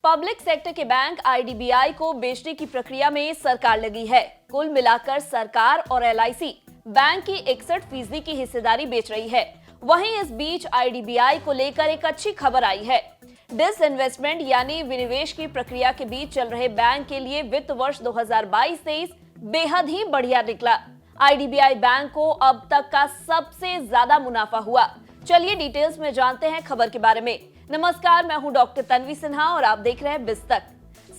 Public sector के bank IDBI को बेचने की प्रक्रिया में सरकार लगी है। कुल मिलाकर सरकार और एलआईसी बैंक की 61% की हिस्सेदारी बेच रही है। वहीं इस बीच आईडीबीआई को लेकर एक अच्छी खबर आई है। डिसइन्वेस्टमेंट यानी विनिवेश की प्रक्रिया के बीच चल रहे बैंक के लिए वित्त वर्ष 2022-23 बेहद ही बढ़िया निकला। आईडीबीआई बैंक को अब तक का सबसे ज्यादा मुनाफा हुआ। चलिए डिटेल्स में जानते हैं खबर के बारे में। नमस्कार, मैं हूं डॉक्टर तन्वी सिन्हा और आप देख रहे हैं बिस्तक।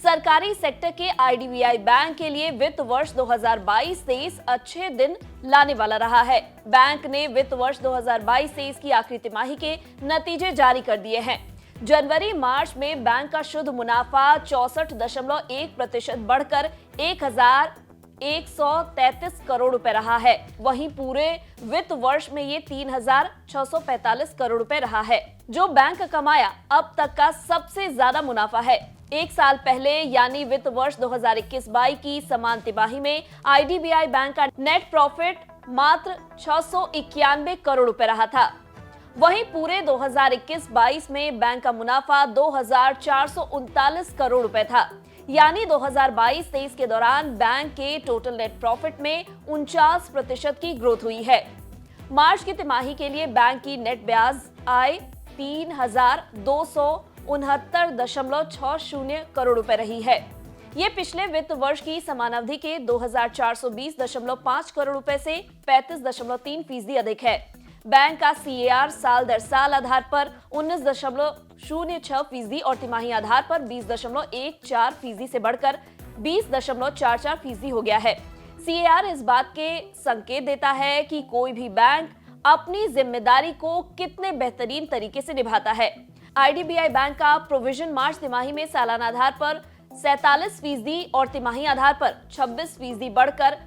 सरकारी सेक्टर के आईडीबीआई बैंक के लिए वित्त वर्ष 2022-23 अच्छे दिन लाने वाला रहा है। बैंक ने वित्त वर्ष 2022-23 की आखिरी तिमाही के नतीजे जारी कर दिए हैं। जनवरी मार्च में बैंक का शुद्ध मुनाफा 64.1% बढ़कर 1,133 करोड़ रुपए रहा है। वहीं पूरे वित्त वर्ष में ये 3,645 करोड़ रुपए रहा है, जो बैंक कमाया अब तक का सबसे ज्यादा मुनाफा है। एक साल पहले यानी वित्त वर्ष 2021-22 की समान तिमाही में आईडीबीआई बैंक का नेट प्रॉफिट मात्र 691 करोड़ रुपए रहा था। वहीं पूरे 2021-22 में बैंक का मुनाफा 2,439 करोड़ रुपए था। यानी 2022-23 के दौरान बैंक के टोटल नेट प्रॉफिट में 49% की ग्रोथ हुई है। मार्च की तिमाही के लिए बैंक की नेट ब्याज आय 3,269.60 करोड़ रुपए रही है। ये पिछले वित्त वर्ष की समान अवधि के 2,420.5 करोड़ रुपए से 35.3% अधिक है। बैंक का सीएआर साल दर साल आधार पर 19.06% और तिमाही आधार पर 20.14% से बढ़कर 20.44% हो गया है। सीएआर इस बात के संकेत देता है कि कोई भी बैंक अपनी जिम्मेदारी को कितने बेहतरीन तरीके से निभाता है। आईडीबीआई बैंक का प्रोविजन मार्च तिमाही में सालाना आधार पर 47% और तिमाही आधार पर 26% बढ़कर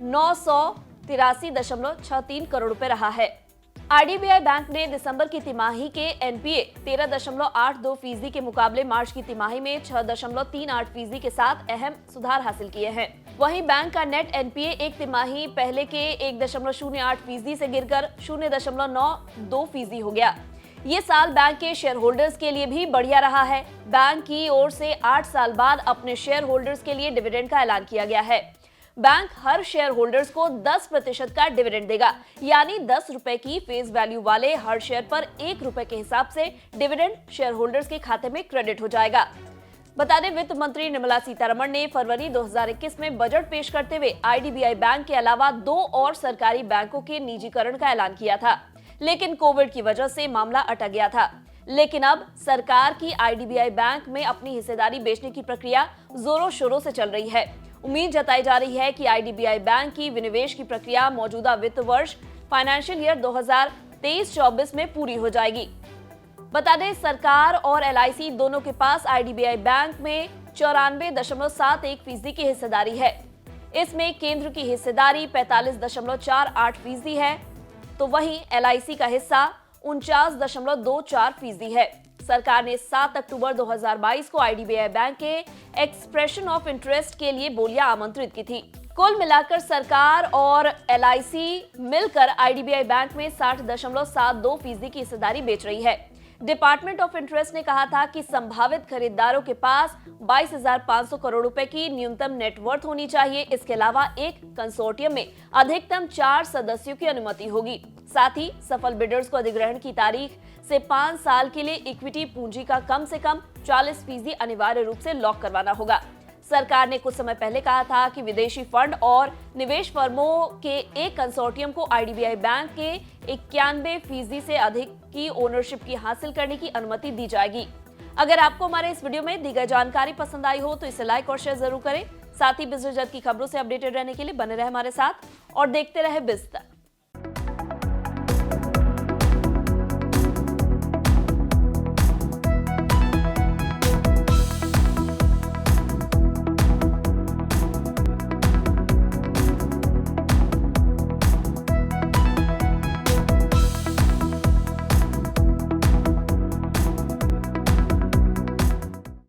983.63 करोड़ रुपए रहा है। आईडीबीआई बैंक ने दिसंबर की तिमाही के एनपीए 13.82% के मुकाबले मार्च की तिमाही में 6.38% के साथ अहम सुधार हासिल किए हैं। वहीं बैंक का नेट एनपीए एक तिमाही पहले के 1.08% से गिरकर 0.92% हो गया। ये साल बैंक के शेयर होल्डर्स के लिए भी बढ़िया रहा है। बैंक की ओर से 8 साल बाद अपने शेयर होल्डर्स के लिए डिविडेंड का ऐलान किया गया है। बैंक हर शेयर होल्डर्स को 10% का डिविडेंड देगा, यानी 10 रुपए की फेस वैल्यू वाले हर शेयर पर 1 रुपए के हिसाब से डिविडेंड शेयर होल्डर्स के खाते में क्रेडिट हो जाएगा। बता दें, वित्त मंत्री निर्मला सीतारमण ने फरवरी 2021 में बजट पेश करते हुए आईडीबीआई बैंक के अलावा 2 और सरकारी बैंकों के निजीकरण का ऐलान किया था, लेकिन कोविड की वजह से मामला अटक गया था। लेकिन अब सरकार की आईडीबीआई बैंक में अपनी हिस्सेदारी बेचने की प्रक्रिया जोरों शोरों से चल रही है। उम्मीद जताई जा रही है कि आईडीबीआई बैंक की विनिवेश की प्रक्रिया मौजूदा वित्त वर्ष फाइनेंशियल ईयर 2023-24 में पूरी हो जाएगी। बता दें, सरकार और एलआईसी दोनों के पास आईडीबीआई बैंक में 94.71% की हिस्सेदारी है। इसमें केंद्र की हिस्सेदारी 45.48% है, तो वहीं एलआईसी का हिस्सा 49.24% है। सरकार ने 7 अक्टूबर 2022 को आईडीबीआई बैंक के एक्सप्रेशन ऑफ इंटरेस्ट के लिए बोलियां आमंत्रित की थी। कुल मिलाकर सरकार और एलआईसी मिलकर आईडीबीआई बैंक में 60.72% की हिस्सेदारी बेच रही है। डिपार्टमेंट ऑफ इंटरेस्ट ने कहा था कि संभावित खरीदारों के पास 22,500 करोड़ रुपए की न्यूनतम नेटवर्थ होनी चाहिए। इसके अलावा एक कंसोर्टियम में अधिकतम 4 सदस्यों की अनुमति होगी। साथ ही सफल बिडर्स को अधिग्रहण की तारीख से 5 साल के लिए इक्विटी पूंजी का कम से कम 40% अनिवार्य रूप से लॉक करवाना होगा। सरकार ने कुछ समय पहले कहा था कि विदेशी फंड और निवेश फर्मों के एक कंसोर्टियम को आईडीबीआई बैंक के 91% से अधिक की ओनरशिप की हासिल करने की अनुमति दी जाएगी। अगर आपको हमारे इस वीडियो में दी गई जानकारी पसंद आई हो तो इसे लाइक और शेयर जरूर करें। साथ ही बिजनेस जगत की खबरों से अपडेटेड रहने के लिए बने रहे हमारे साथ और देखते रहे बिज़ तक।